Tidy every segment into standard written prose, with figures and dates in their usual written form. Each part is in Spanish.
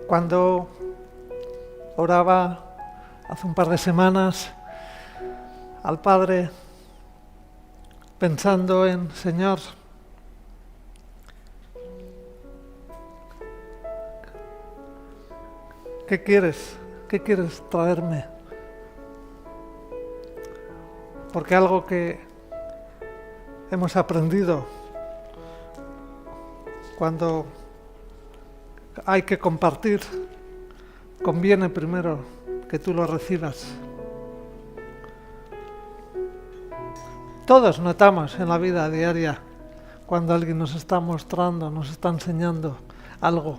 Cuando oraba hace un par de semanas al Padre, pensando en, Señor, ¿qué quieres? ¿Qué quieres traerme? Porque algo que hemos aprendido cuando hay que compartir, conviene primero que tú lo recibas. Todos notamos en la vida diaria cuando alguien nos está mostrando, nos está enseñando algo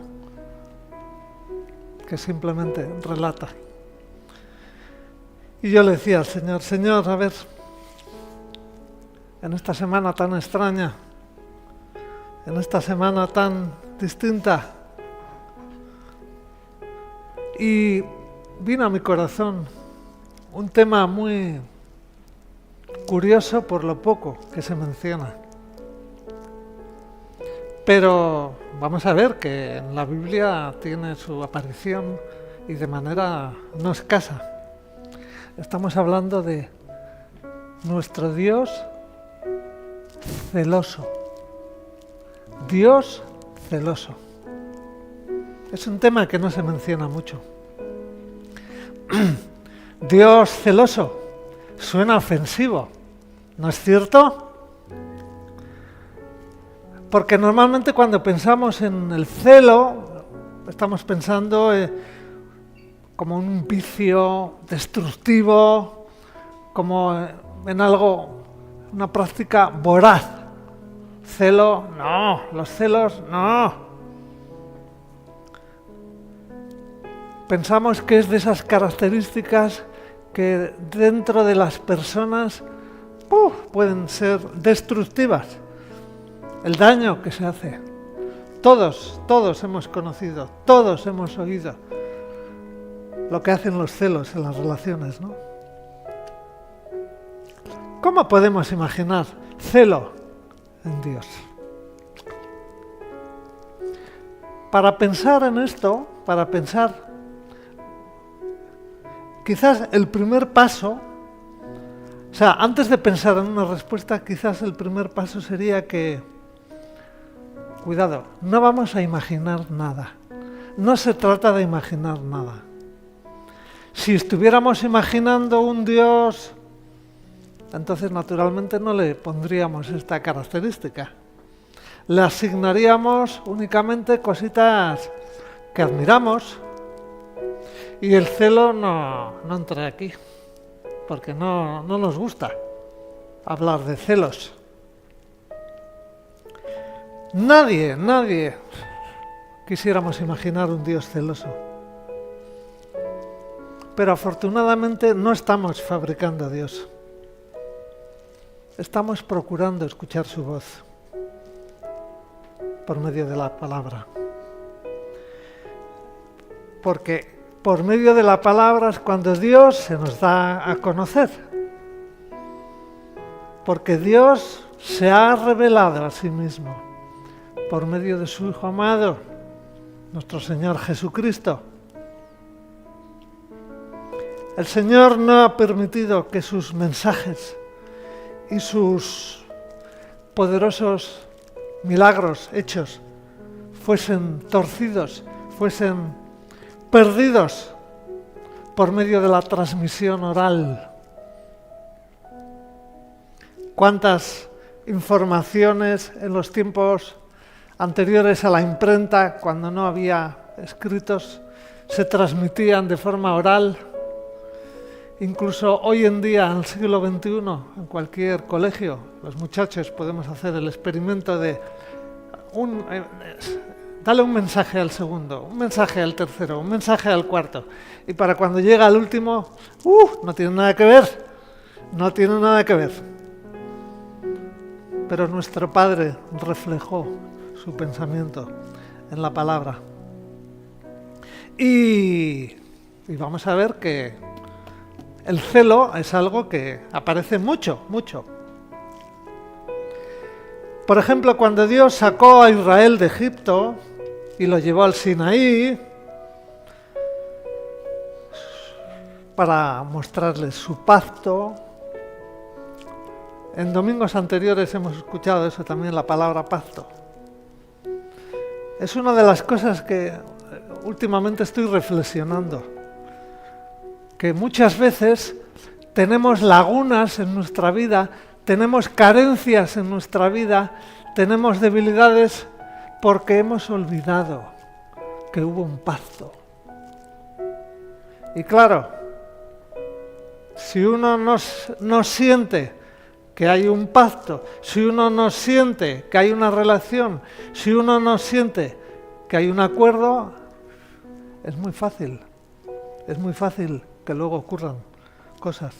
que simplemente relata. Y yo le decía al Señor, Señor, a ver, en esta semana tan extraña, en esta semana tan distinta, y vino a mi corazón un tema muy curioso por lo poco que se menciona. Pero vamos a ver que en la Biblia tiene su aparición y de manera no escasa. Estamos hablando de nuestro Dios celoso. Dios celoso. Es un tema que no se menciona mucho. Dios celoso suena ofensivo, ¿no es cierto? Porque normalmente cuando pensamos en el celo, estamos pensando como un vicio destructivo, como en algo, una práctica voraz. Celo, no, los celos, no. Pensamos que es de esas características que dentro de las personas pueden ser destructivas. El daño que se hace. Todos hemos conocido, todos hemos oído lo que hacen los celos en las relaciones, ¿no? ¿Cómo podemos imaginar celo en Dios? Para pensar en esto, quizás el primer paso, o sea, antes de pensar en una respuesta, quizás el primer paso sería que, cuidado, no vamos a imaginar nada. No se trata de imaginar nada. Si estuviéramos imaginando un Dios, entonces naturalmente no le pondríamos esta característica. Le asignaríamos únicamente cositas que admiramos, y el celo no entra aquí, porque no nos gusta hablar de celos. Nadie quisiéramos imaginar un Dios celoso. Pero afortunadamente no estamos fabricando a Dios. Estamos procurando escuchar su voz por medio de la palabra. Porque por medio de la palabra es cuando Dios se nos da a conocer. Porque Dios se ha revelado a sí mismo por medio de su Hijo amado, nuestro Señor Jesucristo. El Señor no ha permitido que sus mensajes y sus poderosos milagros hechos fuesen torcidos, fuesen perdidos por medio de la transmisión oral. ¿Cuántas informaciones en los tiempos anteriores a la imprenta, cuando no había escritos, se transmitían de forma oral? Incluso hoy en día, en el siglo XXI, en cualquier colegio, los muchachos podemos hacer el experimento de dale un mensaje al segundo, un mensaje al tercero, un mensaje al cuarto. Y para cuando llega al último, no tiene nada que ver. No tiene nada que ver. Pero nuestro Padre reflejó su pensamiento en la palabra. Y vamos a ver que el celo es algo que aparece mucho. Por ejemplo, cuando Dios sacó a Israel de Egipto y lo llevó al Sinaí para mostrarles su pacto. En domingos anteriores hemos escuchado eso también, la palabra pacto. Es una de las cosas que últimamente estoy reflexionando, que muchas veces tenemos lagunas en nuestra vida, tenemos carencias en nuestra vida, tenemos debilidades porque hemos olvidado que hubo un pacto. Y claro, si uno no siente que hay un pacto, si uno no siente que hay una relación, si uno no siente que hay un acuerdo, es muy fácil que luego ocurran cosas.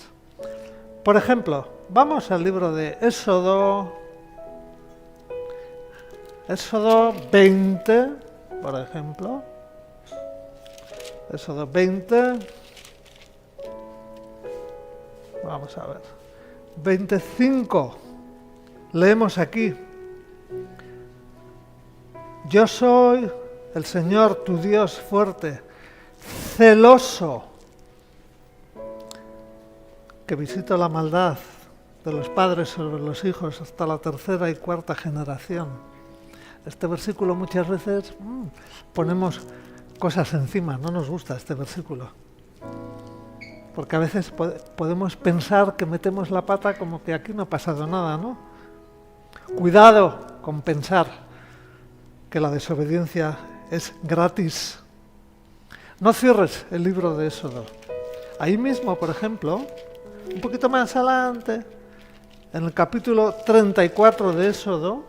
Por ejemplo, vamos al libro de Éxodo 20, por ejemplo. Éxodo 20. Vamos a ver. 25. Leemos aquí. Yo soy el Señor tu Dios fuerte, celoso, que visito la maldad de los padres sobre los hijos hasta la tercera y cuarta generación. Este versículo muchas veces ponemos cosas encima, no nos gusta este versículo. Porque a veces podemos pensar que metemos la pata como que aquí no ha pasado nada, ¿no? Cuidado con pensar que la desobediencia es gratis. No cierres el libro de Éxodo. Ahí mismo, por ejemplo, un poquito más adelante, en el capítulo 34 de Éxodo,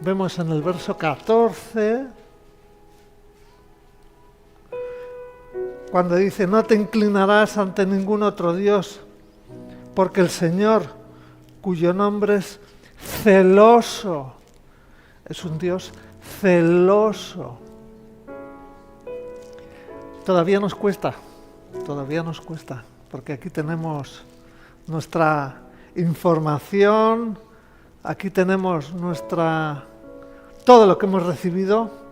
vemos en el verso 14, cuando dice, no te inclinarás ante ningún otro Dios, porque el Señor, cuyo nombre es celoso, es un Dios celoso. Todavía nos cuesta, porque aquí tenemos nuestra información, aquí tenemos todo lo que hemos recibido,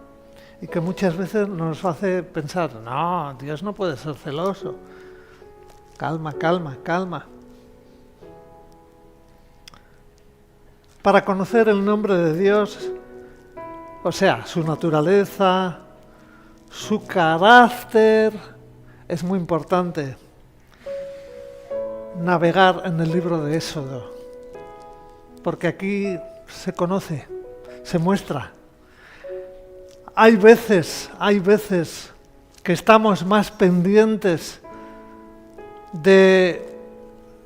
y que muchas veces nos hace pensar, no, Dios no puede ser celoso. Calma. Para conocer el nombre de Dios, o sea, su naturaleza, su carácter, es muy importante navegar en el libro de Éxodo, porque aquí se conoce, se muestra. Hay veces que estamos más pendientes de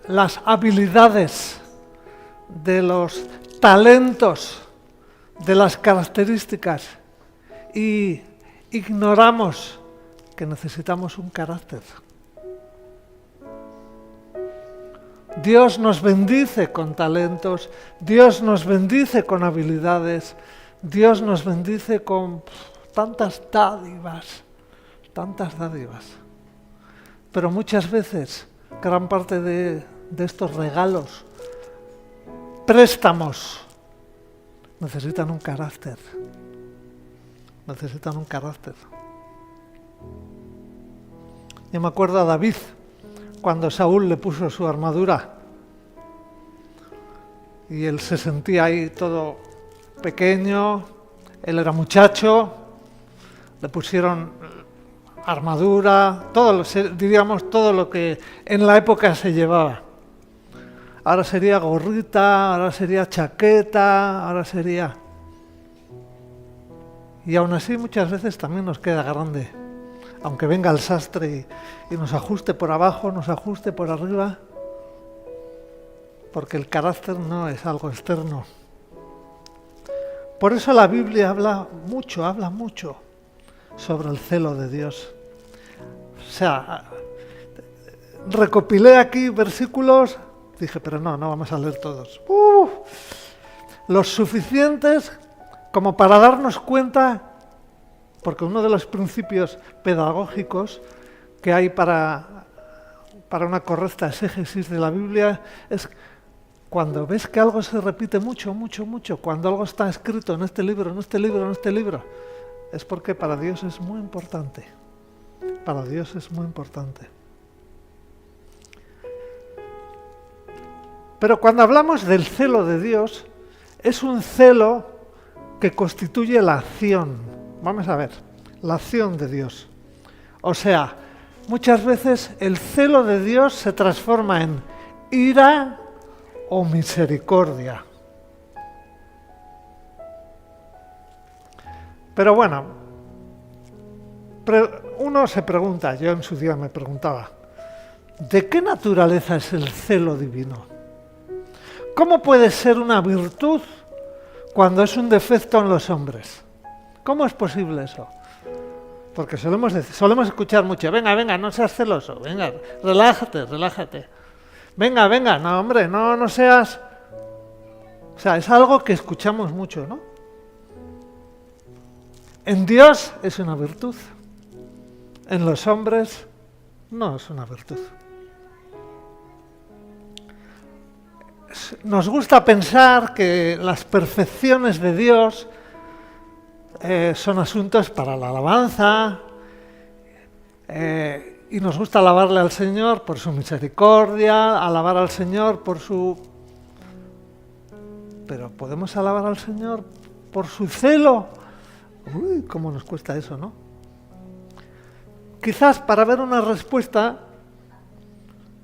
las habilidades, de los talentos, de las características y ignoramos que necesitamos un carácter. Dios nos bendice con talentos, Dios nos bendice con habilidades, Dios nos bendice con tantas dádivas. Pero muchas veces, gran parte de estos regalos, préstamos, necesitan un carácter. Yo me acuerdo a David, cuando Saúl le puso su armadura, y él se sentía ahí todo pequeño, él era muchacho, le pusieron armadura, todo lo que en la época se llevaba. Ahora sería gorrita, ahora sería chaqueta, ahora sería... Y aún así muchas veces también nos queda grande, aunque venga el sastre y nos ajuste por abajo, nos ajuste por arriba, porque el carácter no es algo externo. Por eso la Biblia habla mucho sobre el celo de Dios. O sea, recopilé aquí versículos, dije, pero no vamos a leer todos. Los suficientes como para darnos cuenta, porque uno de los principios pedagógicos que hay para una correcta exégesis de la Biblia es cuando ves que algo se repite mucho, mucho, mucho, cuando algo está escrito en este libro, en este libro, en este libro, es porque para Dios es muy importante. Para Dios es muy importante. Pero cuando hablamos del celo de Dios, es un celo que constituye la acción. Vamos a ver, la acción de Dios. O sea, muchas veces el celo de Dios se transforma en ira o misericordia. Pero bueno, uno se pregunta, yo en su día me preguntaba, ¿de qué naturaleza es el celo divino? ¿Cómo puede ser una virtud cuando es un defecto en los hombres? ¿Cómo es posible eso? Porque solemos escuchar mucho, venga, no seas celoso, venga, relájate. Venga, no hombre, no seas... O sea, es algo que escuchamos mucho, ¿no? En Dios es una virtud, en los hombres no es una virtud. Nos gusta pensar que las perfecciones de Dios son asuntos para la alabanza y nos gusta alabarle al Señor por su misericordia, alabar al Señor por su... Pero ¿podemos alabar al Señor por su celo? Uy, cómo nos cuesta eso, ¿no? Quizás para ver una respuesta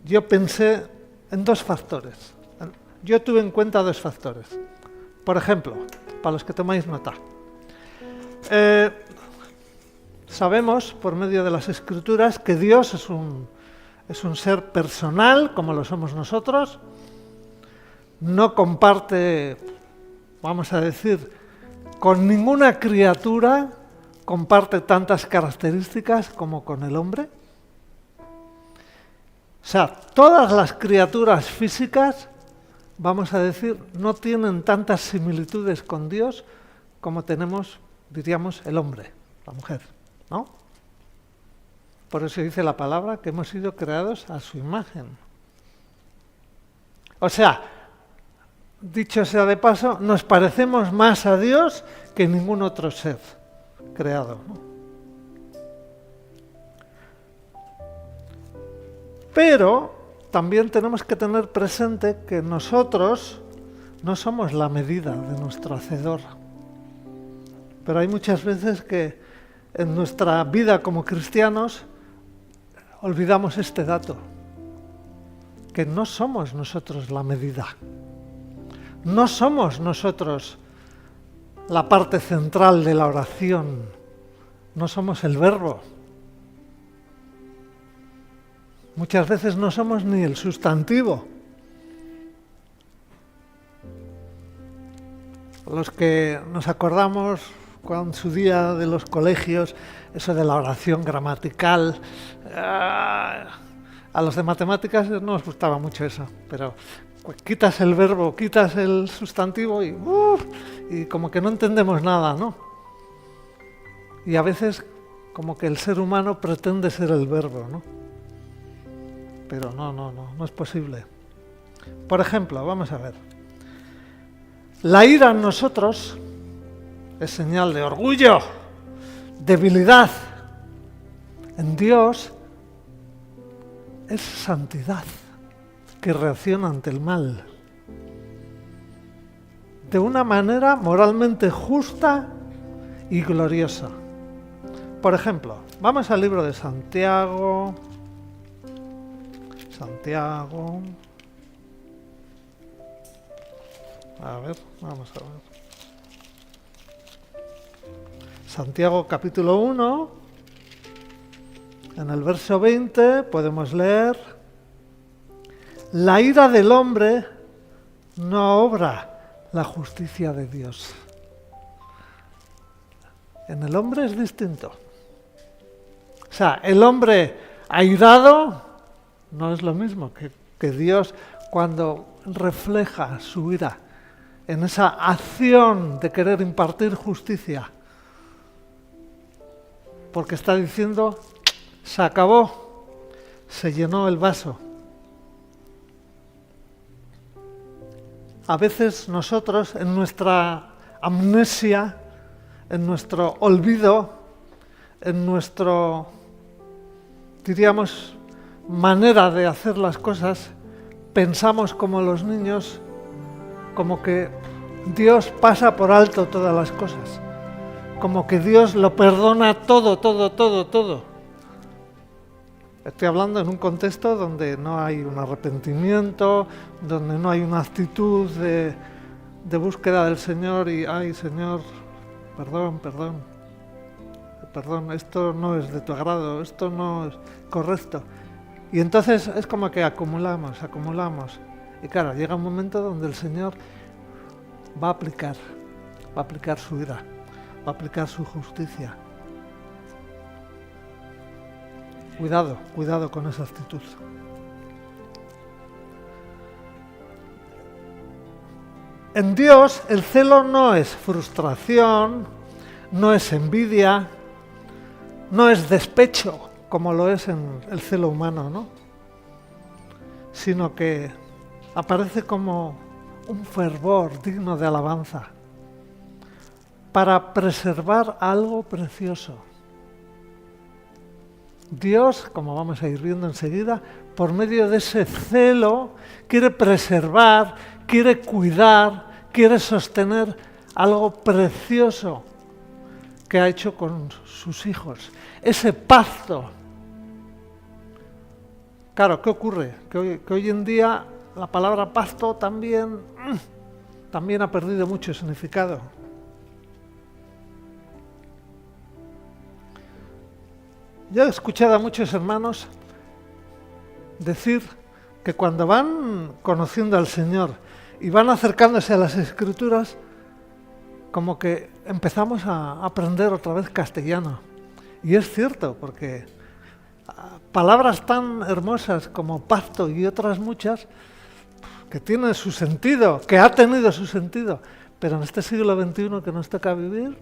yo pensé en dos factores. Yo tuve en cuenta dos factores. Por ejemplo, para los que tomáis nota. Sabemos, por medio de las Escrituras, que Dios es un ser personal, como lo somos nosotros. No comparte, vamos a decir, con ninguna criatura, comparte tantas características como con el hombre. O sea, todas las criaturas físicas, vamos a decir, no tienen tantas similitudes con Dios como tenemos, diríamos, el hombre, la mujer, ¿no? Por eso dice la palabra que hemos sido creados a su imagen. O sea, dicho sea de paso, nos parecemos más a Dios que ningún otro ser creado, ¿no? Pero también tenemos que tener presente que nosotros no somos la medida de nuestro Hacedor. Pero hay muchas veces que en nuestra vida como cristianos olvidamos este dato, que no somos nosotros la medida. No somos nosotros la parte central de la oración. No somos el verbo. Muchas veces no somos ni el sustantivo. Los que nos acordamos con su día de los colegios, eso de la oración gramatical, a los de matemáticas no nos gustaba mucho eso, pero quitas el verbo, quitas el sustantivo y como que no entendemos nada, ¿no? Y a veces como que el ser humano pretende ser el verbo, ¿no? Pero no es posible. Por ejemplo, vamos a ver. La ira en nosotros es señal de orgullo, debilidad. En Dios es santidad, que reacciona ante el mal de una manera moralmente justa y gloriosa. Por ejemplo, vamos al libro de Santiago. A ver, vamos a ver. Santiago capítulo 1, en el verso 20 podemos leer: la ira del hombre no obra la justicia de Dios. En el hombre es distinto. O sea, el hombre airado no es lo mismo que Dios cuando refleja su ira en esa acción de querer impartir justicia. Porque está diciendo, se acabó, se llenó el vaso. a veces nosotros, en nuestra amnesia, en nuestro olvido, en nuestro, diríamos, manera de hacer las cosas, pensamos como los niños, como que Dios pasa por alto todas las cosas, como que Dios lo perdona todo, todo, todo, todo. Estoy hablando en un contexto donde no hay un arrepentimiento, donde no hay una actitud de búsqueda del Señor y, ay Señor, perdón, esto no es de tu agrado, esto no es correcto. Y entonces es como que acumulamos. Y claro, llega un momento donde el Señor va a aplicar su ira, va a aplicar su justicia. Cuidado con esa actitud. En Dios el celo no es frustración, no es envidia, no es despecho, como lo es en el celo humano, ¿no? Sino que aparece como un fervor digno de alabanza para preservar algo precioso. Dios, como vamos a ir viendo enseguida, por medio de ese celo, quiere preservar, quiere cuidar, quiere sostener algo precioso que ha hecho con sus hijos. Ese pacto. Claro, ¿qué ocurre? Que hoy en día la palabra pacto también ha perdido mucho significado. Yo he escuchado a muchos hermanos decir que cuando van conociendo al Señor y van acercándose a las Escrituras, como que empezamos a aprender otra vez castellano. Y es cierto, porque palabras tan hermosas como pacto y otras muchas, que tienen su sentido, que ha tenido su sentido, pero en este siglo XXI que nos toca vivir,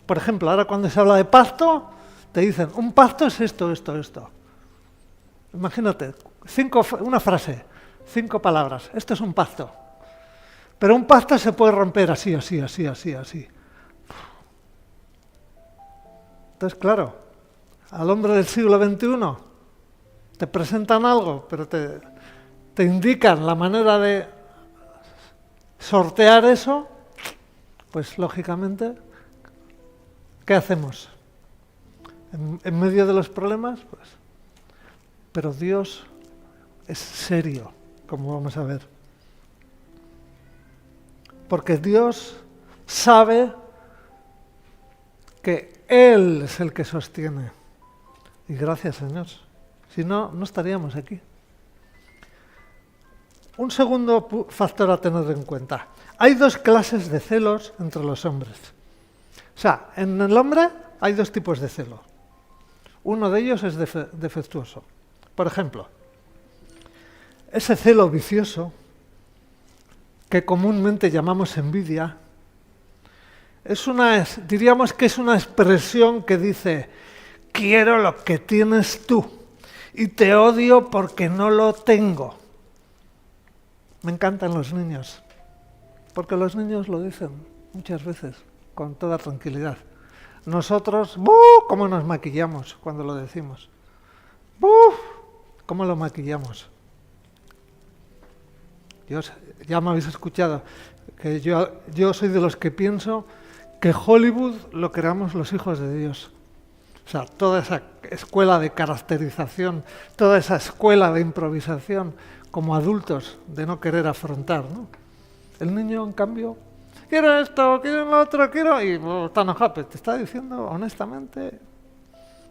por ejemplo, ahora cuando se habla de pacto, te dicen, un pacto es esto. Imagínate, una frase, 5 palabras, esto es un pacto. Pero un pacto se puede romper así. Entonces, claro, al hombre del siglo XXI te presentan algo, pero te indican la manera de sortear eso, pues lógicamente, ¿qué hacemos? En medio de los problemas, pues. Pero Dios es serio, como vamos a ver. Porque Dios sabe que Él es el que sostiene. Y gracias, Señor. Si no, no estaríamos aquí. Un segundo factor a tener en cuenta. Hay 2 clases de celos entre los hombres. O sea, en el hombre hay 2 tipos de celo. Uno de ellos es defectuoso. Por ejemplo, ese celo vicioso, que comúnmente llamamos envidia, diríamos que es una expresión que dice, quiero lo que tienes tú y te odio porque no lo tengo. Me encantan los niños, porque los niños lo dicen muchas veces con toda tranquilidad. Nosotros, ¿cómo nos maquillamos cuando lo decimos? ¿Cómo lo maquillamos? Ya me habéis escuchado, que yo soy de los que pienso que Hollywood lo creamos los hijos de Dios. O sea, toda esa escuela de caracterización, toda esa escuela de improvisación, como adultos, de no querer afrontar, ¿no? El niño, en cambio, quiero esto, quiero lo otro, y está enojado, pero te está diciendo honestamente.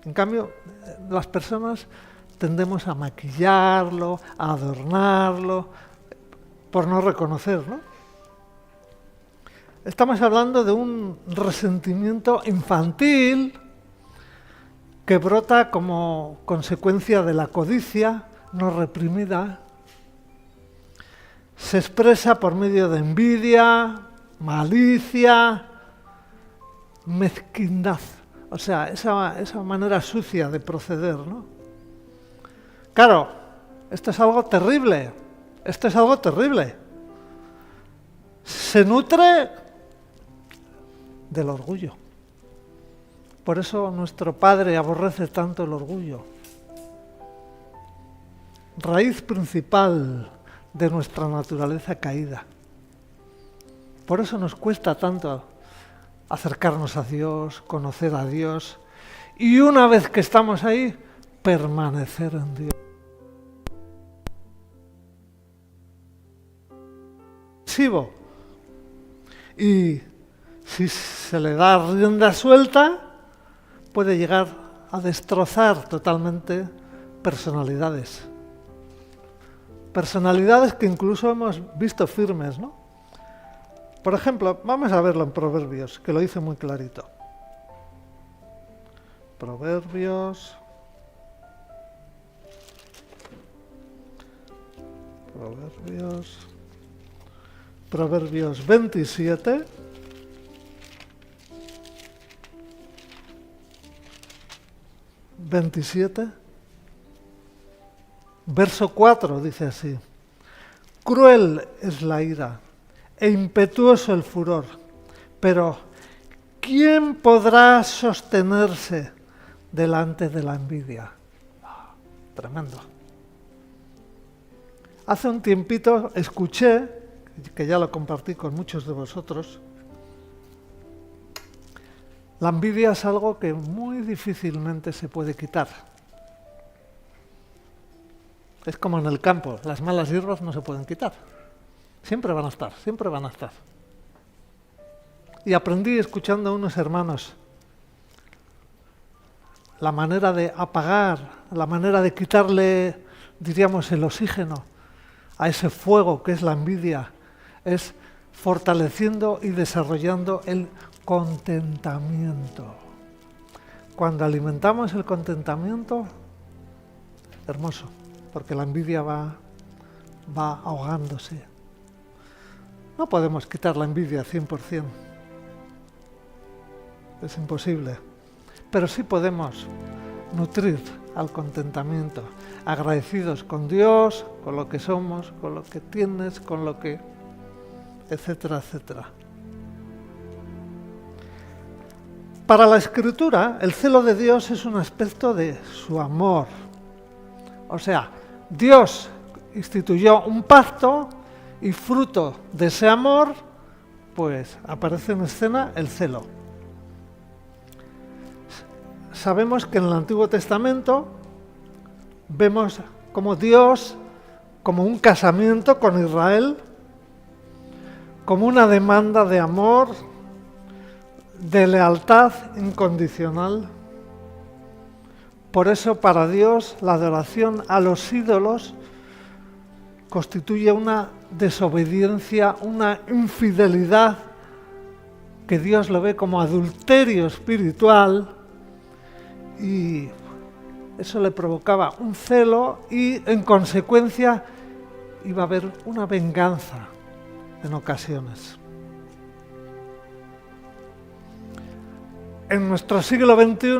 En cambio, las personas tendemos a maquillarlo, a adornarlo, por no reconocer, ¿no? Estamos hablando de un resentimiento infantil que brota como consecuencia de la codicia no reprimida. Se expresa por medio de envidia, malicia, mezquindad. O sea, esa manera sucia de proceder, ¿no? Claro, esto es algo terrible. se nutre del orgullo. Por eso nuestro Padre aborrece tanto el orgullo. Raíz principal de nuestra naturaleza caída. Por eso nos cuesta tanto acercarnos a Dios, conocer a Dios, y una vez que estamos ahí, permanecer en Dios. Y si se le da rienda suelta, puede llegar a destrozar totalmente personalidades. Personalidades que incluso hemos visto firmes, ¿no? Por ejemplo, vamos a verlo en Proverbios, que lo dice muy clarito. Proverbios 27. Verso 4 dice así: cruel es la ira e impetuoso el furor, pero ¿quién podrá sostenerse delante de la envidia? Tremendo. Hace un tiempito escuché, que ya lo compartí con muchos de vosotros, la envidia es algo que muy difícilmente se puede quitar. Es como en el campo, las malas hierbas no se pueden quitar. Siempre van a estar, siempre van a estar. Y aprendí escuchando a unos hermanos la manera de apagar, la manera de quitarle, diríamos, el oxígeno a ese fuego que es la envidia, es fortaleciendo y desarrollando el contentamiento. Cuando alimentamos el contentamiento, hermoso, porque la envidia va ahogándose. No podemos quitar la envidia 100%. Es imposible. Pero sí podemos nutrir al contentamiento, agradecidos con Dios, con lo que somos, con lo que tienes, con lo que... etcétera, etcétera. Para la Escritura, el celo de Dios es un aspecto de su amor. O sea, Dios instituyó un pacto y fruto de ese amor, pues aparece en escena el celo. Sabemos que en el Antiguo Testamento vemos como Dios, como un casamiento con Israel, como una demanda de amor, de lealtad incondicional. Por eso para Dios la adoración a los ídolos constituye una desobediencia, una infidelidad que Dios lo ve como adulterio espiritual, y eso le provocaba un celo y en consecuencia iba a haber una venganza en ocasiones. En nuestro siglo XXI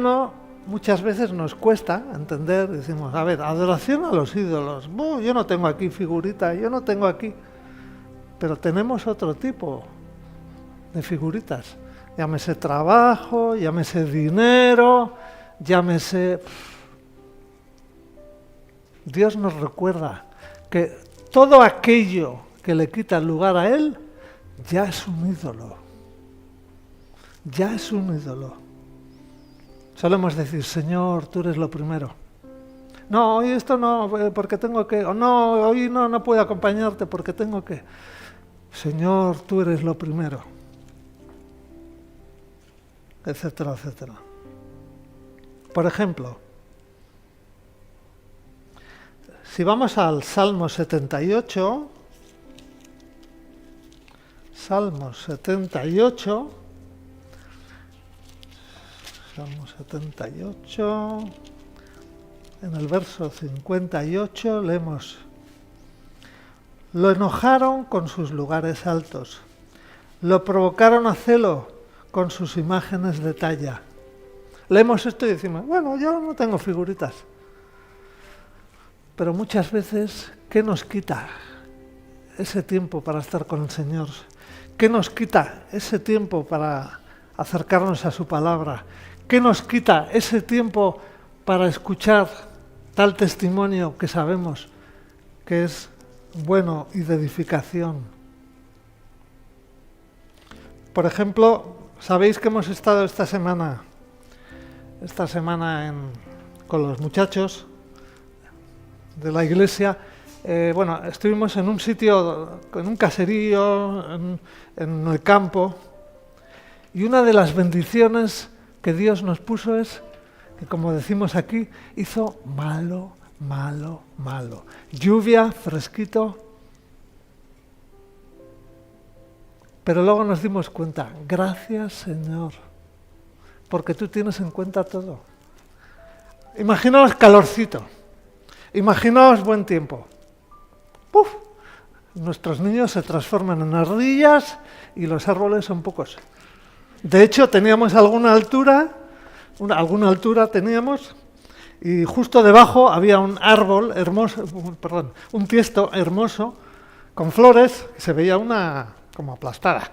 muchas veces nos cuesta entender, decimos, a ver, adoración a los ídolos, yo no tengo aquí figurita, yo no tengo aquí, pero tenemos otro tipo de figuritas, llámese trabajo, llámese dinero, llámese... Dios nos recuerda que todo aquello que le quita el lugar a Él ya es un ídolo. Ya es un ídolo. Solemos decir, Señor, tú eres lo primero. No, hoy esto no, porque tengo que... O no, hoy no puedo acompañarte porque tengo que... Señor, tú eres lo primero. Etcétera, etcétera. Por ejemplo, si vamos al Salmo 78, Salmo 78, en el verso 58 leemos: lo enojaron con sus lugares altos, lo provocaron a celo con sus imágenes de talla. Leemos esto y decimos, bueno, yo no tengo figuritas. Pero muchas veces, ¿qué nos quita ese tiempo para estar con el Señor? ¿Qué nos quita ese tiempo para acercarnos a su palabra? ¿Qué nos quita ese tiempo para escuchar tal testimonio que sabemos que es bueno y de edificación? Por ejemplo, sabéis que hemos estado esta semana con los muchachos de la iglesia. Estuvimos en un sitio, en un caserío, en el campo, y una de las bendiciones que Dios nos puso es que, como decimos aquí, hizo malo. Lluvia, fresquito. Pero luego nos dimos cuenta, gracias Señor, porque tú tienes en cuenta todo. Imaginaos calorcito, imaginaos buen tiempo. ¡Puf! Nuestros niños se transforman en ardillas y los árboles son pocos. De hecho, teníamos alguna altura teníamos, y justo debajo había un árbol hermoso, un tiesto hermoso, con flores, y se veía una como aplastada.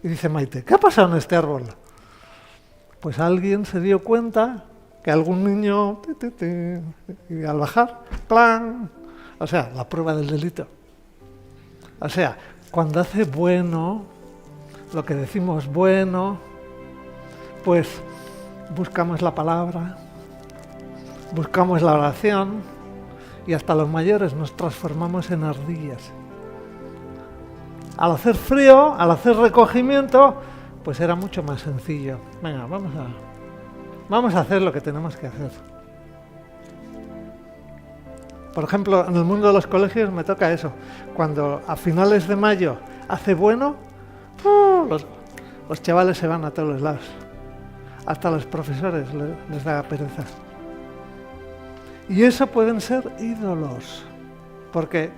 Y dice Maite, ¿qué ha pasado en este árbol? Pues alguien se dio cuenta que algún niño, y al bajar, ¡plan! O sea, la prueba del delito. O sea, cuando hace bueno, lo que decimos bueno, pues buscamos la palabra, buscamos la oración, y hasta los mayores nos transformamos en ardillas. Al hacer frío, al hacer recogimiento, pues era mucho más sencillo. Venga, vamos a hacer lo que tenemos que hacer. Por ejemplo, en el mundo de los colegios me toca eso. Cuando a finales de mayo hace bueno, los chavales se van a todos los lados. Hasta los profesores les da pereza. Y eso pueden ser ídolos. Porque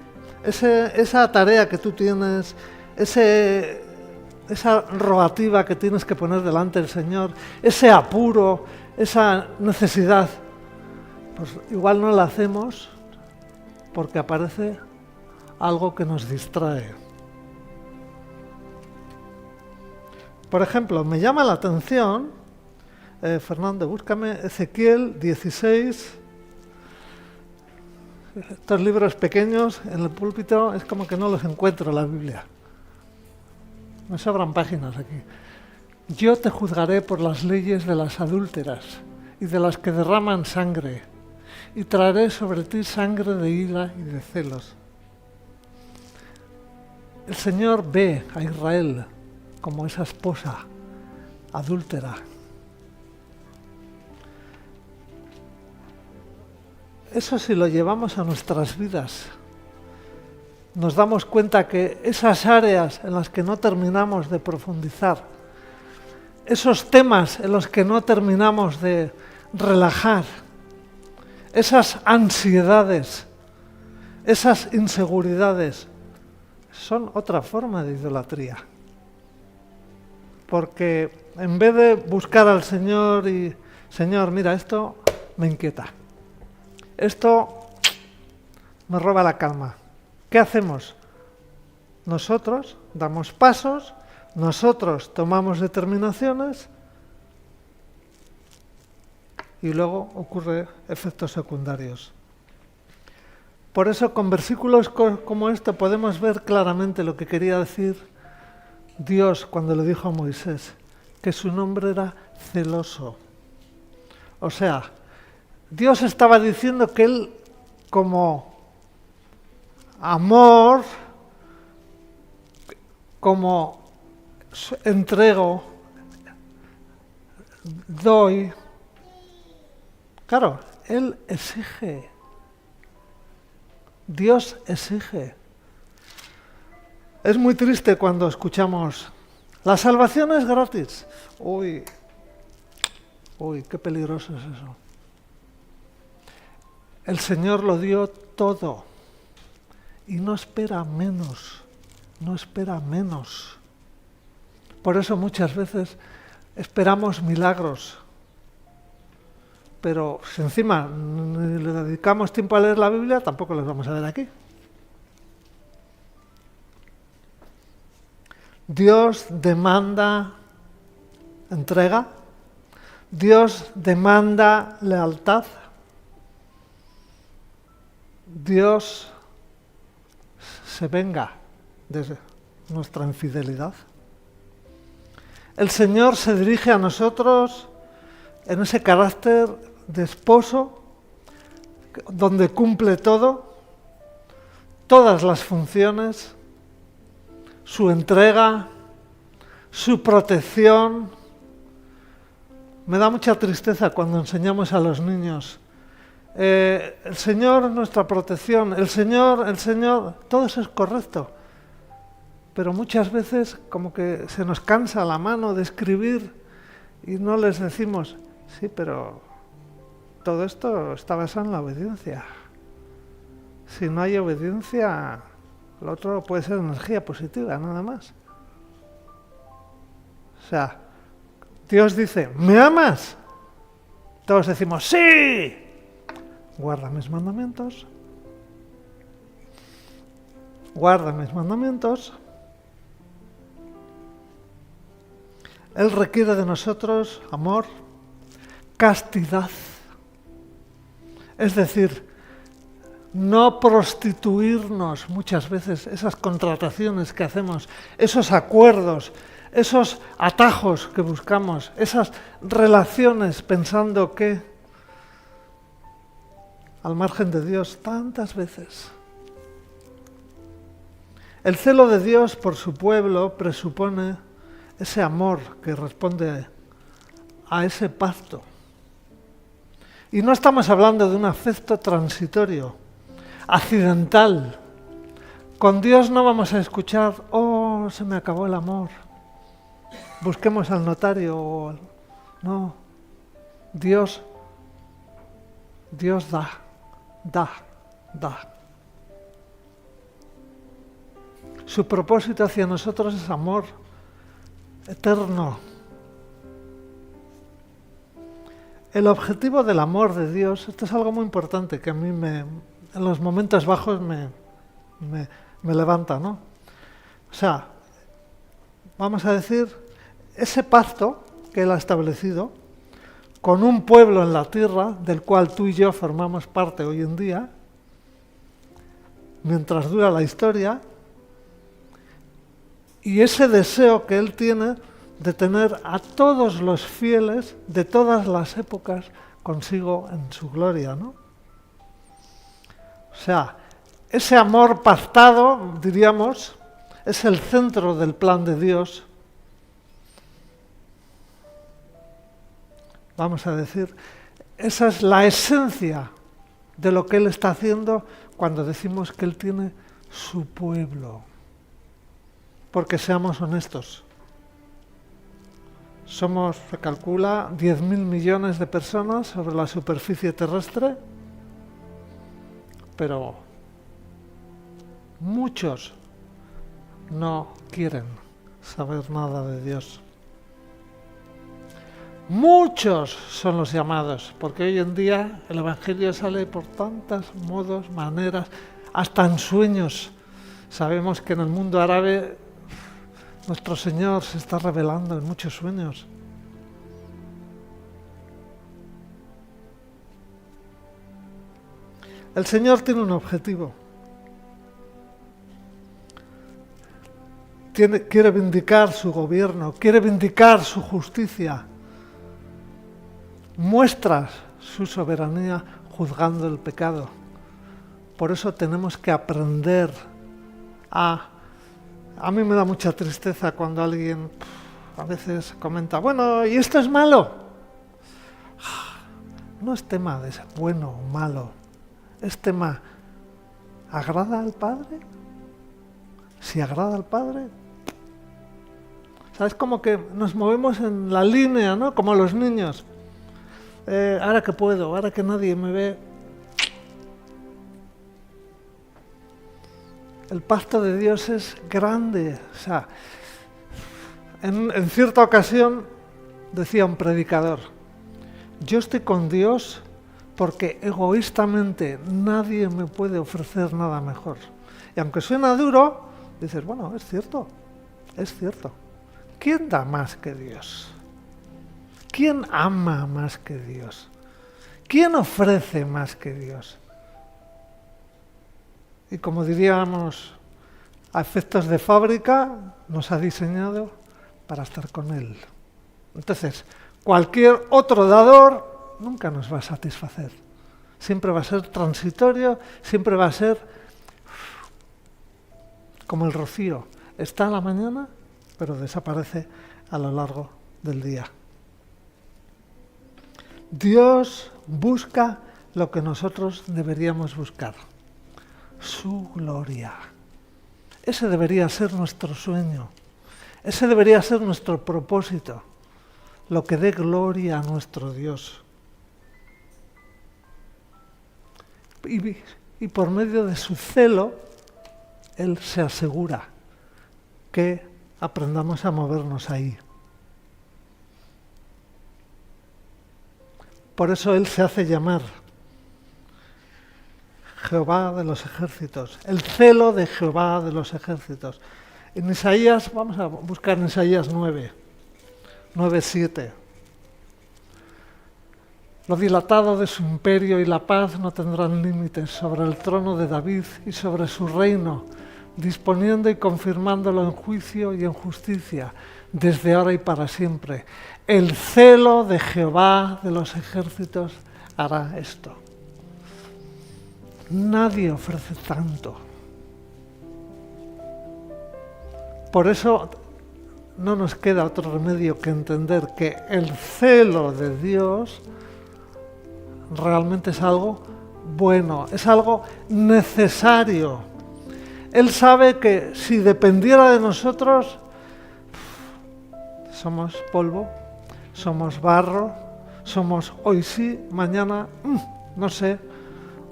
esa tarea que tú tienes, esa rogativa que tienes que poner delante del Señor, ese apuro, esa necesidad, pues igual no la hacemos porque aparece algo que nos distrae. Por ejemplo, me llama la atención, Fernando, búscame Ezequiel 16. Estos libros pequeños en el púlpito es como que no los encuentro en la Biblia. Me sobran páginas aquí. Yo te juzgaré por las leyes de las adúlteras y de las que derraman sangre, y traeré sobre ti sangre de ira y de celos. El Señor ve a Israel como esa esposa adúltera. Eso, si lo llevamos a nuestras vidas, nos damos cuenta que esas áreas en las que no terminamos de profundizar, esos temas en los que no terminamos de relajar, esas ansiedades, esas inseguridades, son otra forma de idolatría. Porque en vez de buscar al Señor y, Señor, mira, esto me inquieta, esto me roba la calma, ¿qué hacemos? Nosotros damos pasos, nosotros tomamos determinaciones y luego ocurren efectos secundarios. Por eso, con versículos como este podemos ver claramente lo que quería decir Dios cuando le dijo a Moisés, que su nombre era celoso. O sea, Dios estaba diciendo que Él, como amor, como entrego, doy. Claro, Él exige. Dios exige. Es muy triste cuando escuchamos, la salvación es gratis. Uy, qué peligroso es eso. El Señor lo dio todo y no espera menos, no espera menos. Por eso muchas veces esperamos milagros, pero si encima le dedicamos tiempo a leer la Biblia, tampoco los vamos a ver aquí. Dios demanda entrega, Dios demanda lealtad, Dios se venga de nuestra infidelidad. El Señor se dirige a nosotros en ese carácter de esposo, donde cumple todo, todas las funciones, su entrega, su protección. Me da mucha tristeza cuando enseñamos a los niños, el Señor es nuestra protección, el Señor, todo eso es correcto. Pero muchas veces como que se nos cansa la mano de escribir y no les decimos, sí, pero todo esto está basado en la obediencia. Si no hay obediencia, lo otro puede ser energía positiva, nada más. O sea, Dios dice, ¿me amas? Todos decimos, ¡sí! Guarda mis mandamientos. Guarda mis mandamientos. Él requiere de nosotros amor, castidad. Es decir, no prostituirnos muchas veces, esas contrataciones que hacemos, esos acuerdos, esos atajos que buscamos, esas relaciones pensando que al margen de Dios tantas veces. El celo de Dios por su pueblo presupone ese amor que responde a ese pacto. Y no estamos hablando de un afecto transitorio, accidental. Con Dios no vamos a escuchar, oh, se me acabó el amor. Busquemos al notario. No, Dios da. Su propósito hacia nosotros es amor eterno. El objetivo del amor de Dios, esto es algo muy importante que a mí en los momentos bajos me levanta, ¿no? O sea, vamos a decir, ese pacto que Él ha establecido con un pueblo en la tierra, del cual tú y yo formamos parte hoy en día, mientras dura la historia, y ese deseo que Él tiene de tener a todos los fieles de todas las épocas consigo en su gloria, ¿no? O sea, ese amor pactado, diríamos, es el centro del plan de Dios. Vamos a decir, esa es la esencia de lo que Él está haciendo cuando decimos que Él tiene su pueblo. Porque seamos honestos, somos, se calcula, 10.000 millones de personas sobre la superficie terrestre, pero muchos no quieren saber nada de Dios. Muchos son los llamados, porque hoy en día el Evangelio sale por tantos modos, maneras, hasta en sueños. Sabemos que en el mundo árabe nuestro Señor se está revelando en muchos sueños. El Señor tiene un objetivo. Quiere vindicar su gobierno, quiere vindicar su justicia. Muestra su soberanía juzgando el pecado. Por eso tenemos que aprender a mí me da mucha tristeza cuando alguien a veces comenta, bueno, ¿y esto es malo? No es tema de ser bueno o malo. Es tema, ¿agrada al Padre? Si agrada al Padre. ¿Sabes? Como que nos movemos en la línea, ¿no? Como los niños. Ahora que puedo, ahora que nadie me ve. El pacto de Dios es grande. O sea, en cierta ocasión decía un predicador, yo estoy con Dios porque egoístamente nadie me puede ofrecer nada mejor. Y aunque suena duro, dices, bueno, es cierto. es cierto. ¿Quién da más que Dios? ¿Quién ama más que Dios? ¿Quién ofrece más que Dios? Y como diríamos, a efectos de fábrica, nos ha diseñado para estar con Él. Entonces, cualquier otro dador nunca nos va a satisfacer. Siempre va a ser transitorio, siempre va a ser como el rocío. Está a la mañana, pero desaparece a lo largo del día. Dios busca lo que nosotros deberíamos buscar, su gloria. Ese debería ser nuestro sueño, ese debería ser nuestro propósito, lo que dé gloria a nuestro Dios. Y por medio de su celo, Él se asegura que aprendamos a movernos ahí. Por eso Él se hace llamar Jehová de los ejércitos, el celo de Jehová de los ejércitos. En Isaías, vamos a buscar en Isaías 9:7. Lo dilatado de su imperio y la paz no tendrán límites sobre el trono de David y sobre su reino, disponiendo y confirmándolo en juicio y en justicia, desde ahora y para siempre. El celo de Jehová de los ejércitos hará esto. Nadie ofrece tanto. Por eso no nos queda otro remedio que entender que el celo de Dios realmente es algo bueno, es algo necesario. Él sabe que si dependiera de nosotros, somos polvo, somos barro, somos hoy sí, mañana no sé,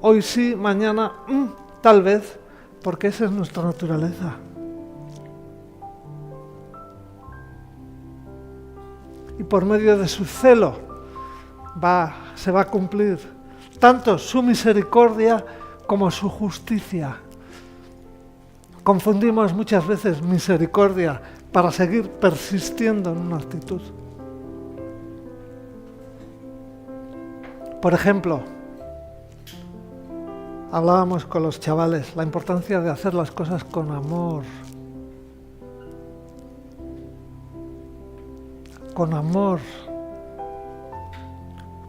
hoy sí, mañana tal vez, porque esa es nuestra naturaleza. Y por medio de su celo se va a cumplir tanto su misericordia como su justicia. Confundimos muchas veces misericordia para seguir persistiendo en una actitud. Por ejemplo, hablábamos con los chavales la importancia de hacer las cosas con amor. Con amor.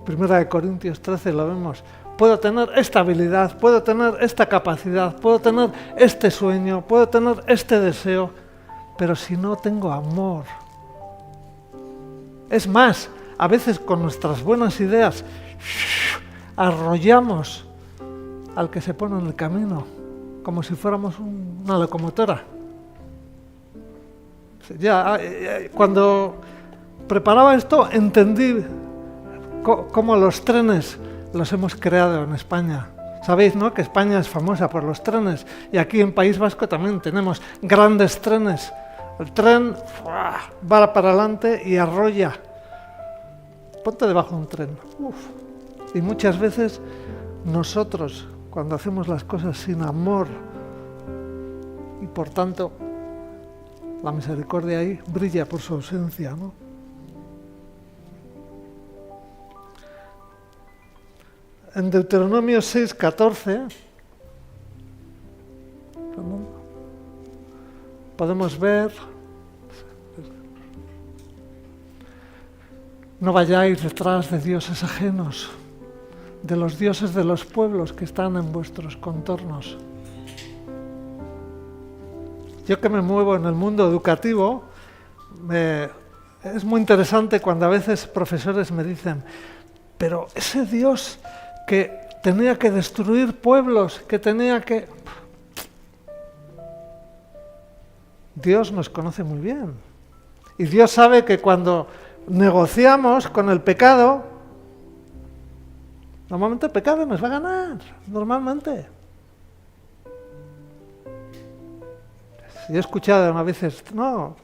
Primera de Corintios 13 lo vemos. Puedo tener esta habilidad, puedo tener esta capacidad, puedo tener este sueño, puedo tener este deseo, pero si no tengo amor. Es más, a veces con nuestras buenas ideas arrollamos al que se pone en el camino, como si fuéramos una locomotora. Cuando preparaba esto entendí cómo los trenes los hemos creado en España. Sabéis, ¿no?, que España es famosa por los trenes y aquí en País Vasco también tenemos grandes trenes. El tren va para adelante y arrolla. Ponte debajo de un tren. Y muchas veces nosotros, cuando hacemos las cosas sin amor y por tanto la misericordia ahí brilla por su ausencia, ¿no? En Deuteronomio 6:14 podemos ver: no vayáis detrás de dioses ajenos, de los dioses de los pueblos que están en vuestros contornos. Yo que me muevo en el mundo educativo, es muy interesante cuando a veces profesores me dicen: pero ese Dios que tenía que destruir pueblos, que tenía que... Dios nos conoce muy bien. Y Dios sabe que cuando negociamos con el pecado, normalmente el pecado nos va a ganar, normalmente. Yo he escuchado a veces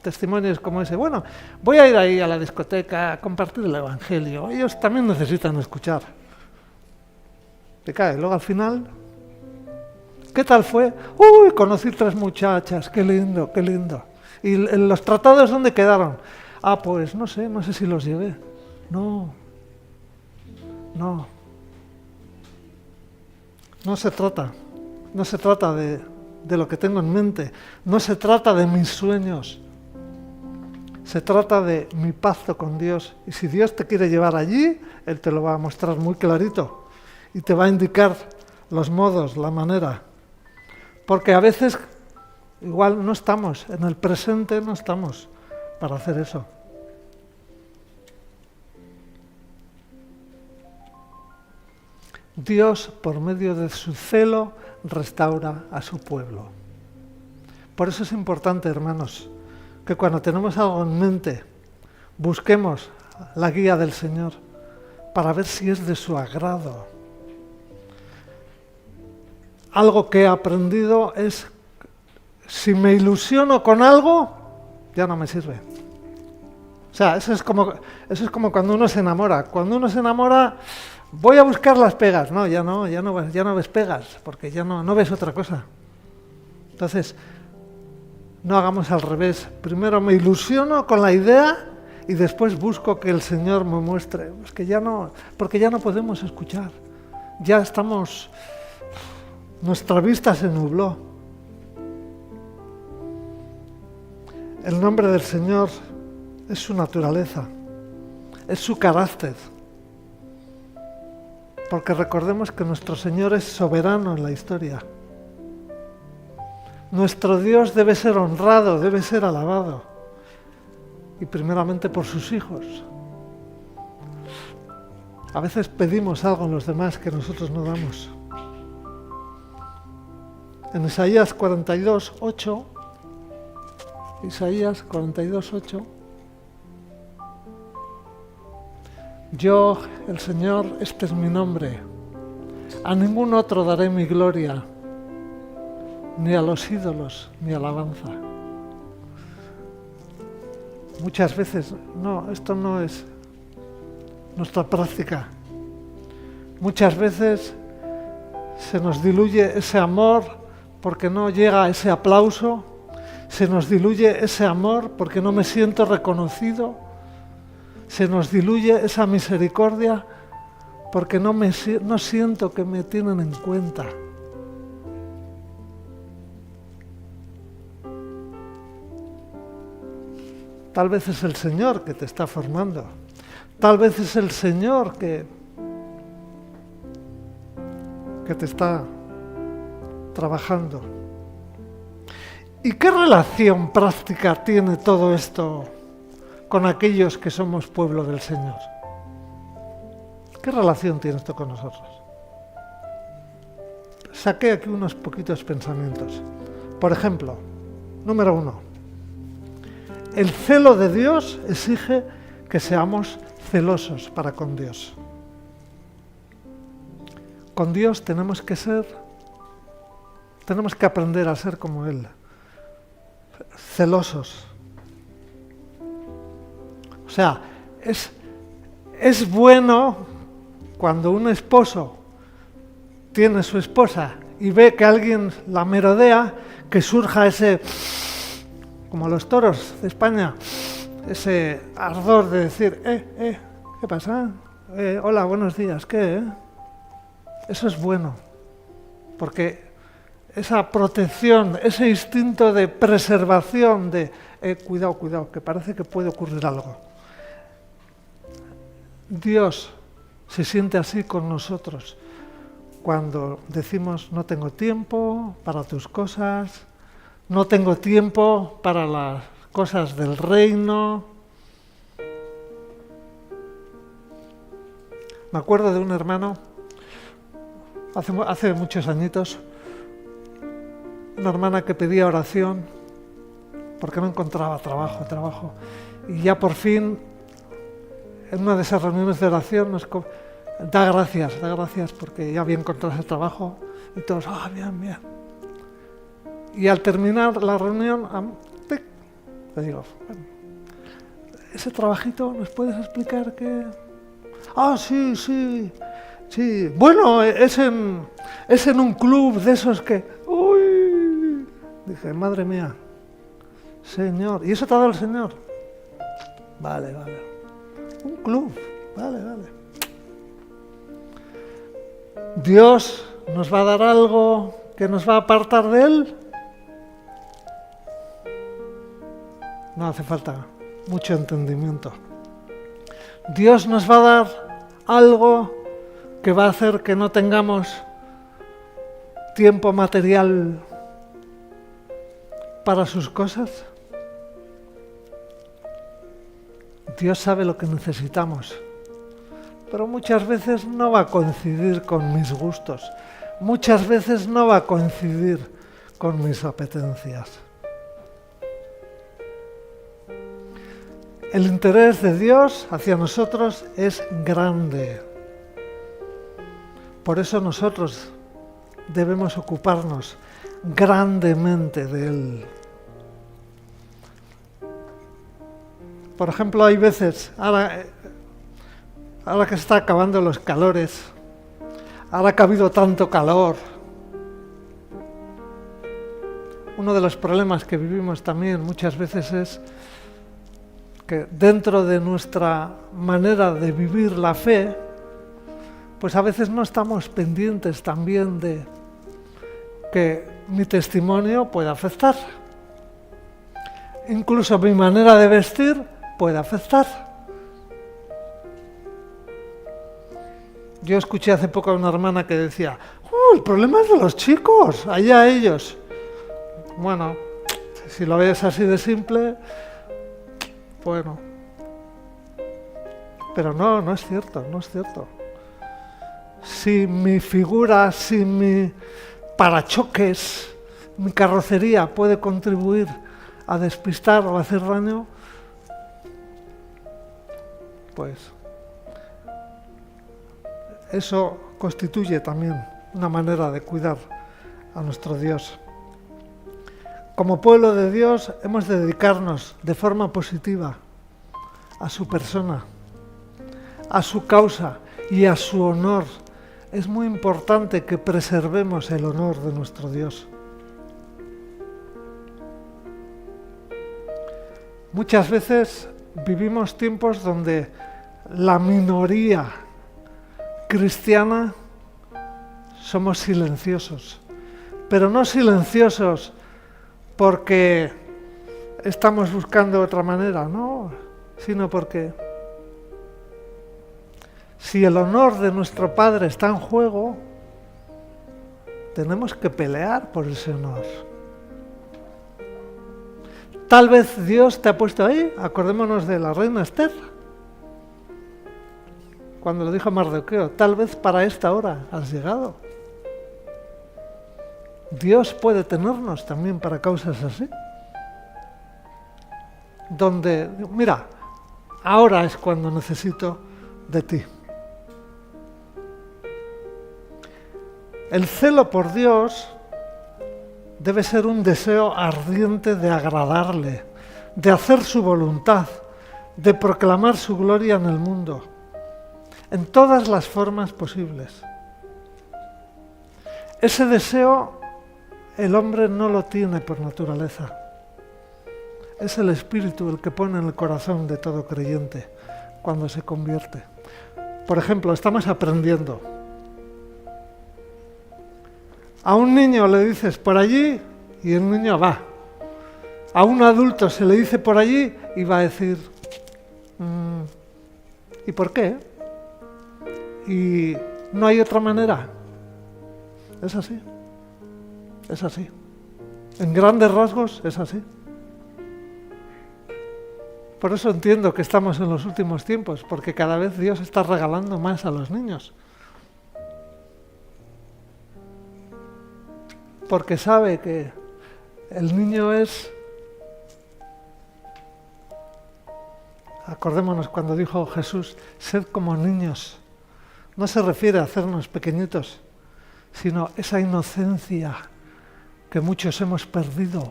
testimonios como ese: bueno, voy a ir ahí a la discoteca a compartir el Evangelio. Ellos también necesitan escuchar. Te cae. Luego al final, ¿qué tal fue? Uy, conocí 3 muchachas, qué lindo, qué lindo. ¿Y los tratados dónde quedaron? Ah, pues no sé si los llevé. No se trata de lo que tengo en mente, no se trata de mis sueños, se trata de mi pacto con Dios. Y si Dios te quiere llevar allí, Él te lo va a mostrar muy clarito y te va a indicar los modos, la manera. Porque a veces igual no estamos, en el presente no estamos para hacer eso. Dios, por medio de su celo, restaura a su pueblo. Por eso es importante, hermanos, que cuando tenemos algo en mente, busquemos la guía del Señor para ver si es de su agrado. Algo que he aprendido es, si me ilusiono con algo, ya no me sirve. O sea, eso es como cuando uno se enamora. Cuando uno se enamora, voy a buscar las pegas. No, ya no ves pegas, porque ya no ves otra cosa. Entonces, no hagamos al revés. Primero me ilusiono con la idea y después busco que el Señor me muestre. Porque ya no podemos escuchar. Ya estamos... Nuestra vista se nubló. El nombre del Señor es su naturaleza, es su carácter. Porque recordemos que nuestro Señor es soberano en la historia. Nuestro Dios debe ser honrado, debe ser alabado. Y primeramente por sus hijos. A veces pedimos algo en los demás que nosotros no damos. En Isaías 42:8, yo, el Señor, este es mi nombre. A ningún otro daré mi gloria, ni a los ídolos, mi alabanza. Muchas veces, esto no es nuestra práctica. Muchas veces se nos diluye ese amor porque no llega ese aplauso, se nos diluye ese amor porque no me siento reconocido, se nos diluye esa misericordia porque no siento que me tienen en cuenta. Tal vez es el Señor que te está formando, tal vez es el Señor que te está trabajando. ¿Y qué relación práctica tiene todo esto con aquellos que somos pueblo del Señor? ¿Qué relación tiene esto con nosotros? Saqué aquí unos poquitos pensamientos. Por ejemplo, número 1. El celo de Dios exige que seamos celosos para con Dios. Con Dios tenemos que aprender a ser como Él, celosos. O sea, es bueno cuando un esposo tiene su esposa y ve que alguien la merodea, que surja ese, como los toros de España, ese ardor de decir, ¿qué pasa? Hola, buenos días, ¿qué? Eso es bueno, porque esa protección, ese instinto de preservación, de cuidado, que parece que puede ocurrir algo. Dios se siente así con nosotros cuando decimos no tengo tiempo para tus cosas, no tengo tiempo para las cosas del reino. Me acuerdo de un hermano, hace muchos añitos, una hermana que pedía oración porque no encontraba trabajo. Y ya por fin, en una de esas reuniones de oración, da gracias porque ya había encontrado ese trabajo. Y todos, bien. Y al terminar la reunión, le digo, bueno, ¿ese trabajito nos puedes explicar qué? Sí. Bueno, es en un club de esos que... Uy, dije, madre mía, Señor. ¿Y eso te ha dado el Señor? Vale. Un club. Vale. ¿Dios nos va a dar algo que nos va a apartar de Él? No hace falta mucho entendimiento. ¿Dios nos va a dar algo que va a hacer que no tengamos tiempo material para sus cosas? Dios sabe lo que necesitamos, pero muchas veces no va a coincidir con mis gustos, muchas veces no va a coincidir con mis apetencias. El interés de Dios hacia nosotros es grande. Por eso nosotros debemos ocuparnos grandemente de Él. Por ejemplo, hay veces, ahora que se está acabando los calores, ahora que ha habido tanto calor, uno de los problemas que vivimos también muchas veces es que dentro de nuestra manera de vivir la fe, pues a veces no estamos pendientes también de que mi testimonio pueda afectar. Incluso mi manera de vestir puede afectar. Yo escuché hace poco a una hermana que decía, el problema es de los chicos, allá ellos. Bueno, si lo ves así de simple, bueno. Pero no es cierto. Si mi figura, si mi parachoques, mi carrocería puede contribuir a despistar o a hacer daño, pues eso constituye también una manera de cuidar a nuestro Dios. Como pueblo de Dios hemos de dedicarnos de forma positiva a su persona, a su causa y a su honor. Es muy importante que preservemos el honor de nuestro Dios. Muchas veces vivimos tiempos donde la minoría cristiana somos silenciosos, pero no silenciosos porque estamos buscando otra manera, no, sino porque si el honor de nuestro Padre está en juego, tenemos que pelear por ese honor. Tal vez Dios te ha puesto ahí, acordémonos de la reina Esther, cuando le dijo a Mardoqueo, tal vez para esta hora has llegado. Dios puede tenernos también para causas así. Donde, mira, ahora es cuando necesito de ti. El celo por Dios debe ser un deseo ardiente de agradarle, de hacer su voluntad, de proclamar su gloria en el mundo, en todas las formas posibles. Ese deseo el hombre no lo tiene por naturaleza. Es el Espíritu el que pone en el corazón de todo creyente cuando se convierte. Por ejemplo, estamos aprendiendo. A un niño le dices por allí y el niño va. A un adulto se le dice por allí y va a decir, ¿y por qué? Y no hay otra manera. Es así. Es así. En grandes rasgos es así. Por eso entiendo que estamos en los últimos tiempos, porque cada vez Dios está regalando más a los niños. Porque sabe que el niño es... Acordémonos cuando dijo Jesús, sed como niños. No se refiere a hacernos pequeñitos, sino esa inocencia que muchos hemos perdido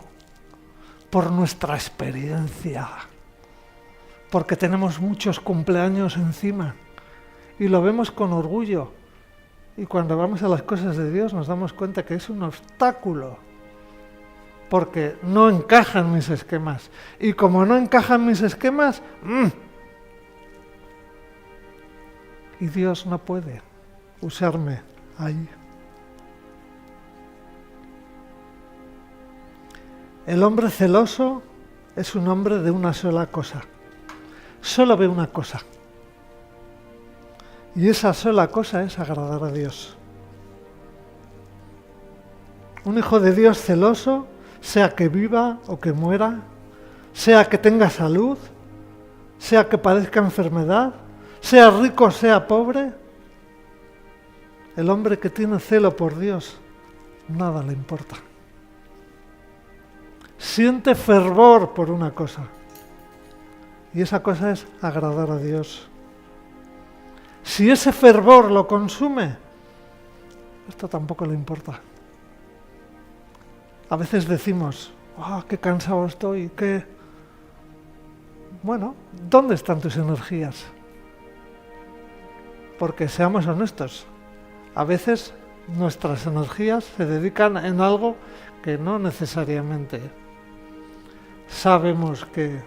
por nuestra experiencia, porque tenemos muchos cumpleaños encima y lo vemos con orgullo. Y cuando vamos a las cosas de Dios nos damos cuenta que es un obstáculo porque no encaja en mis esquemas. Y como no encaja en mis esquemas, y Dios no puede usarme ahí. El hombre celoso es un hombre de una sola cosa. Solo ve una cosa. Y esa sola cosa es agradar a Dios. Un hijo de Dios celoso, sea que viva o que muera, sea que tenga salud, sea que padezca enfermedad, sea rico o sea pobre, el hombre que tiene celo por Dios, nada le importa. Siente fervor por una cosa, y esa cosa es agradar a Dios. Si ese fervor lo consume, esto tampoco le importa. A veces decimos, qué cansado estoy, qué... Bueno, ¿dónde están tus energías? Porque seamos honestos, a veces nuestras energías se dedican en algo que no necesariamente sabemos que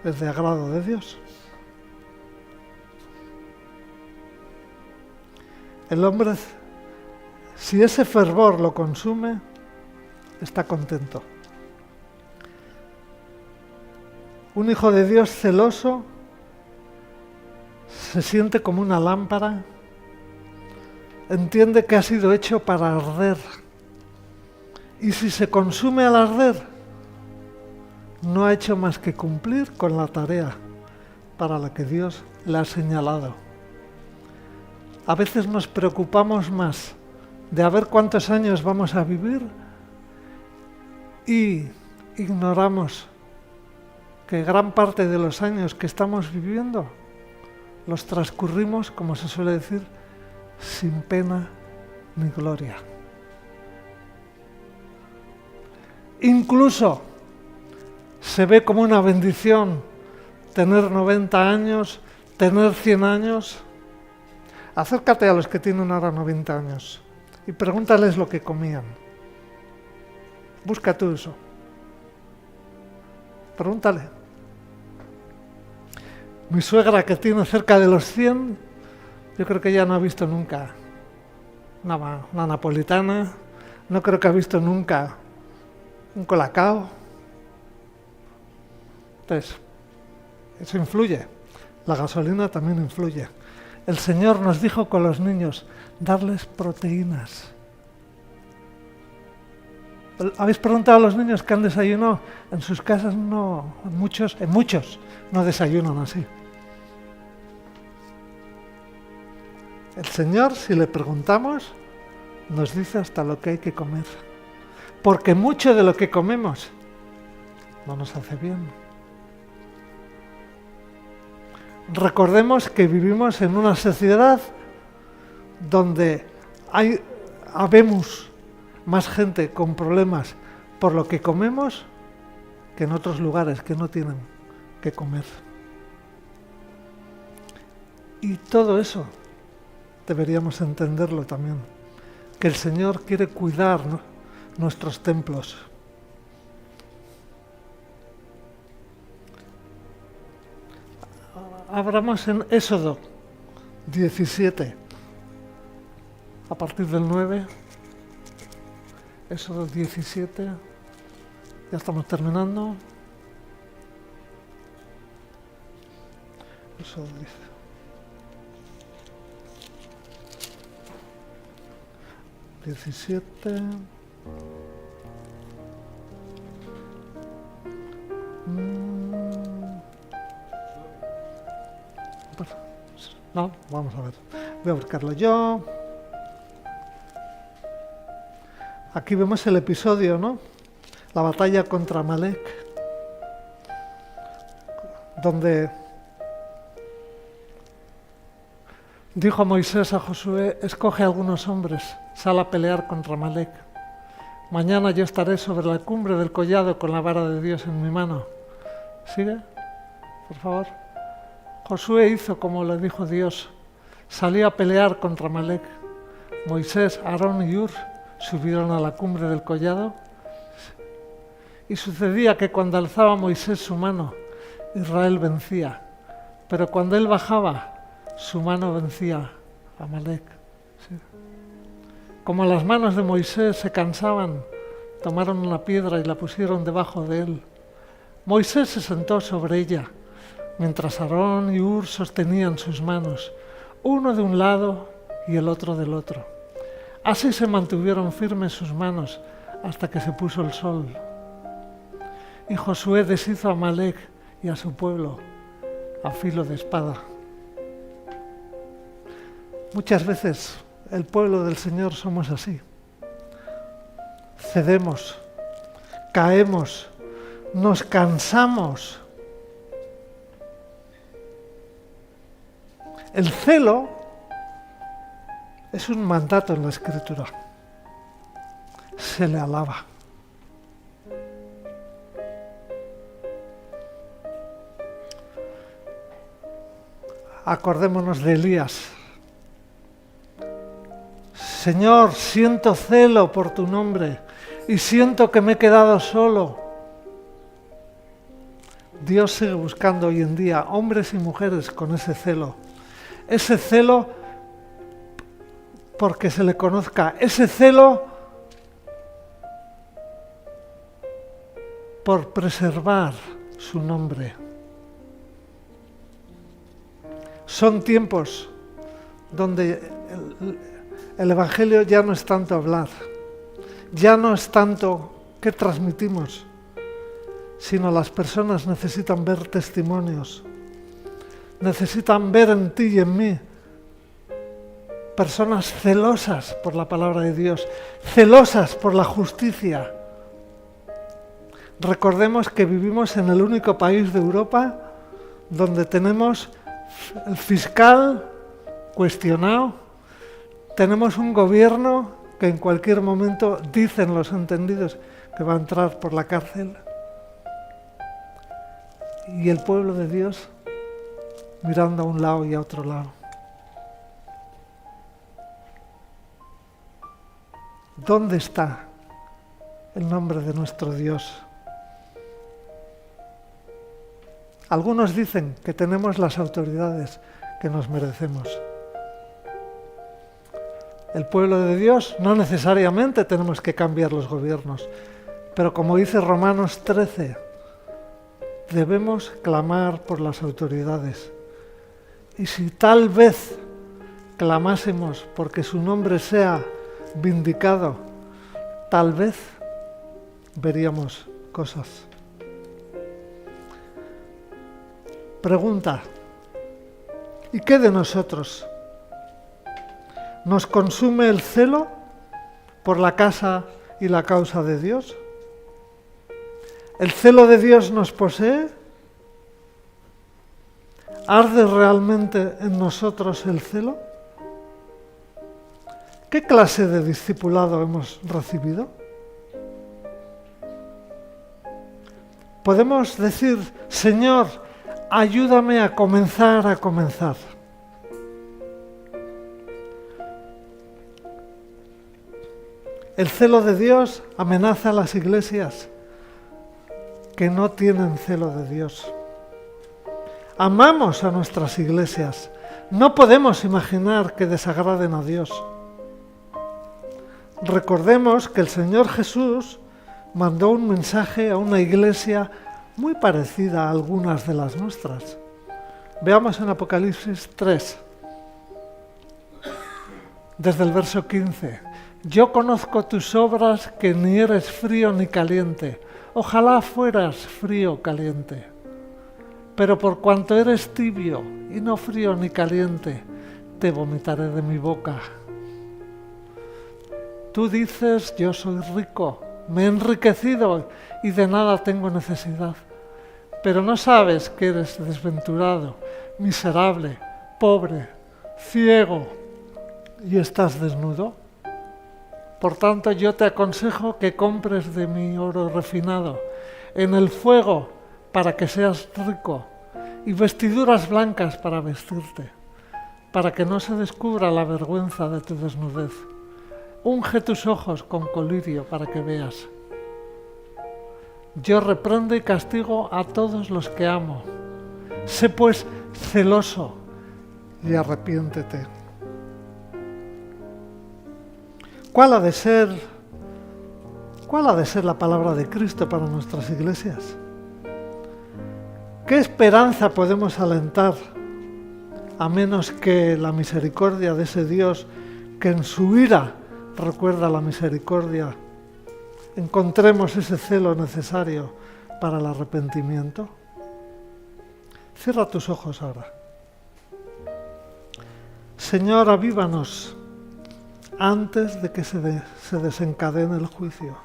es de agrado de Dios. El hombre, si ese fervor lo consume, está contento. Un hijo de Dios celoso se siente como una lámpara, entiende que ha sido hecho para arder. Y si se consume al arder, no ha hecho más que cumplir con la tarea para la que Dios le ha señalado. A veces nos preocupamos más de a ver cuántos años vamos a vivir y ignoramos que gran parte de los años que estamos viviendo los transcurrimos, como se suele decir, sin pena ni gloria. Incluso se ve como una bendición tener 90 años, tener 100 años. Acércate a los que tienen ahora 90 años y pregúntales lo que comían. Busca tú eso. Pregúntale. Mi suegra, que tiene cerca de los 100, yo creo que ya no ha visto nunca una napolitana, no creo que ha visto nunca un colacao. Entonces, eso influye. La gasolina también influye. El Señor nos dijo con los niños, darles proteínas. ¿Habéis preguntado a los niños qué han desayunado? En sus casas no, en muchos no desayunan así. El Señor, si le preguntamos, nos dice hasta lo que hay que comer. Porque mucho de lo que comemos no nos hace bien. Recordemos que vivimos en una sociedad donde habemos más gente con problemas por lo que comemos que en otros lugares que no tienen que comer. Y todo eso deberíamos entenderlo también, que el Señor quiere cuidar, ¿no?, nuestros templos. Abramos en Éxodo 17, a partir del 9. Éxodo 17, ya estamos terminando. Éxodo 17. No, vamos a ver. Voy a buscarlo yo. Aquí vemos el episodio, ¿no? La batalla contra Amalek, donde dijo Moisés a Josué, escoge algunos hombres, sal a pelear contra Amalek. Mañana yo estaré sobre la cumbre del collado con la vara de Dios en mi mano. ¿Sigue? Por favor. Josué hizo como le dijo Dios. Salió a pelear contra Amalek. Moisés, Aarón y Hur subieron a la cumbre del collado Y sucedía que cuando alzaba Moisés su mano, Israel vencía. Pero cuando él bajaba, su mano vencía a Amalek. Sí. Como las manos de Moisés se cansaban, tomaron una piedra y la pusieron debajo de él. Moisés se sentó sobre ella, mientras Aarón y Hur sostenían sus manos, uno de un lado y el otro del otro. Así se mantuvieron firmes sus manos hasta que se puso el sol. Y Josué deshizo a Amalek y a su pueblo a filo de espada. Muchas veces el pueblo del Señor somos así. Cedemos, caemos, nos cansamos. El celo es un mandato en la Escritura. Se le alaba. Acordémonos de Elías. Señor, siento celo por tu nombre y siento que me he quedado solo. Dios sigue buscando hoy en día hombres y mujeres con ese celo. Ese celo porque se le conozca. Ese celo por preservar su nombre. Son tiempos donde el Evangelio ya no es tanto hablar, ya no es tanto qué transmitimos, sino las personas necesitan ver testimonios, necesitan ver en ti y en mí personas celosas por la palabra de Dios, celosas por la justicia. Recordemos que vivimos en el único país de Europa donde tenemos el fiscal cuestionado, tenemos un gobierno que en cualquier momento dicen los entendidos que va a entrar por la cárcel, y el pueblo de Dios mirando a un lado y a otro lado. ¿Dónde está el nombre de nuestro Dios? Algunos dicen que tenemos las autoridades que nos merecemos. El pueblo de Dios no necesariamente tenemos que cambiar los gobiernos, pero como dice Romanos 13, debemos clamar por las autoridades. Y si tal vez clamásemos porque su nombre sea vindicado, tal vez veríamos cosas. Pregunta: ¿y qué de nosotros? ¿Nos consume el celo por la casa y la causa de Dios? ¿El celo de Dios nos posee? ¿Arde realmente en nosotros el celo? ¿Qué clase de discipulado hemos recibido? Podemos decir: Señor, ayúdame a comenzar. El celo de Dios amenaza a las iglesias que no tienen celo de Dios. Amamos a nuestras iglesias. No podemos imaginar que desagraden a Dios. Recordemos que el Señor Jesús mandó un mensaje a una iglesia muy parecida a algunas de las nuestras. Veamos en Apocalipsis 3, desde el verso 15. Yo conozco tus obras, que ni eres frío ni caliente. Ojalá fueras frío o caliente. Pero por cuanto eres tibio y no frío ni caliente, te vomitaré de mi boca. Tú dices: yo soy rico, me he enriquecido y de nada tengo necesidad. Pero no sabes que eres desventurado, miserable, pobre, ciego y estás desnudo. Por tanto, yo te aconsejo que compres de mi oro refinado en el fuego para que seas rico, y vestiduras blancas para vestirte, para que no se descubra la vergüenza de tu desnudez. Unge tus ojos con colirio para que veas. Yo reprendo y castigo a todos los que amo. Sé pues celoso y arrepiéntete. ¿Cuál ha de ser la palabra de Cristo para nuestras iglesias? ¿Qué esperanza podemos alentar a menos que la misericordia de ese Dios que en su ira recuerda la misericordia, encontremos ese celo necesario para el arrepentimiento? Cierra tus ojos ahora. Señor, avívanos antes de que se desencadene el juicio.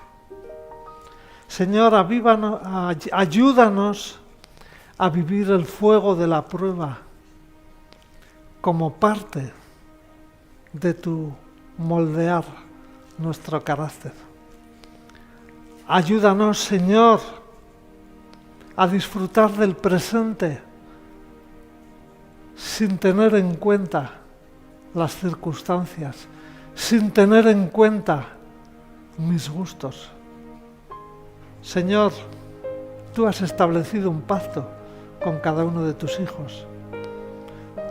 Señor, avívanos, ayúdanos a vivir el fuego de la prueba como parte de tu moldear nuestro carácter. Ayúdanos, Señor, a disfrutar del presente sin tener en cuenta las circunstancias, sin tener en cuenta mis gustos. Señor, tú has establecido un pacto con cada uno de tus hijos.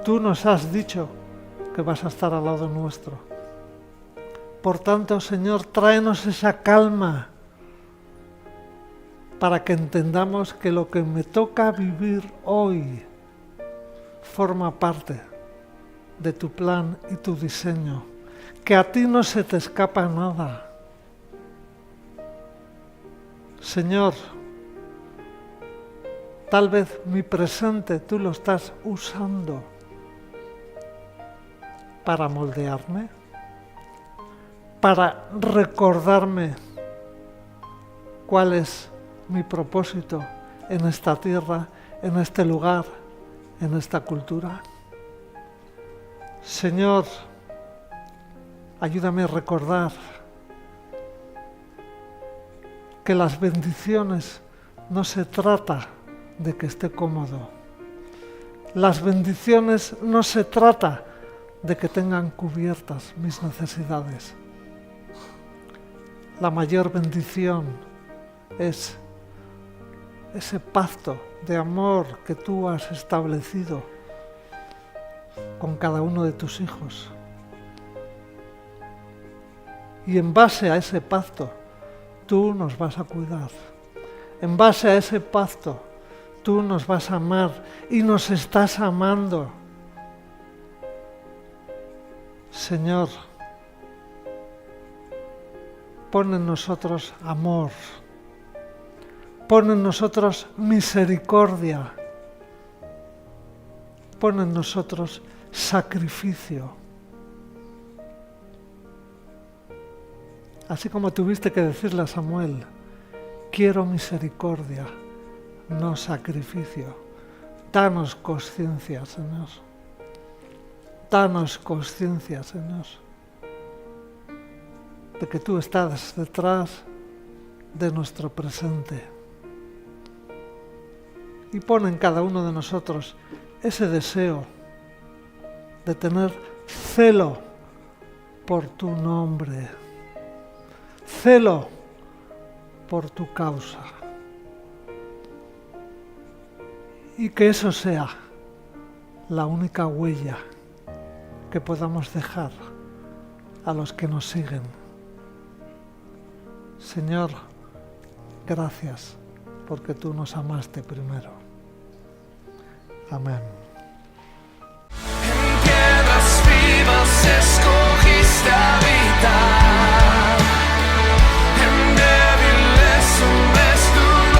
Tú nos has dicho que vas a estar al lado nuestro. Por tanto, Señor, tráenos esa calma para que entendamos que lo que me toca vivir hoy forma parte de tu plan y tu diseño, que a ti no se te escapa nada. Señor, tal vez mi presente tú lo estás usando para moldearme, para recordarme cuál es mi propósito en esta tierra, en este lugar, en esta cultura. Señor, ayúdame a recordar que las bendiciones no se trata de que esté cómodo. Las bendiciones no se trata de que tengan cubiertas mis necesidades. La mayor bendición es ese pacto de amor que tú has establecido con cada uno de tus hijos. Y en base a ese pacto, tú nos vas a cuidar. En base a ese pacto, tú nos vas a amar y nos estás amando. Señor, pon en nosotros amor, pon en nosotros misericordia, pon en nosotros sacrificio. Así como tuviste que decirle a Samuel, quiero misericordia, no sacrificio. Danos conciencia, Señor. Danos conciencia, Señor, de que tú estás detrás de nuestro presente. Y pon en cada uno de nosotros ese deseo de tener celo por tu nombre, celo por tu causa. Y que eso sea la única huella que podamos dejar a los que nos siguen. Señor, gracias porque tú nos amaste primero. Amén.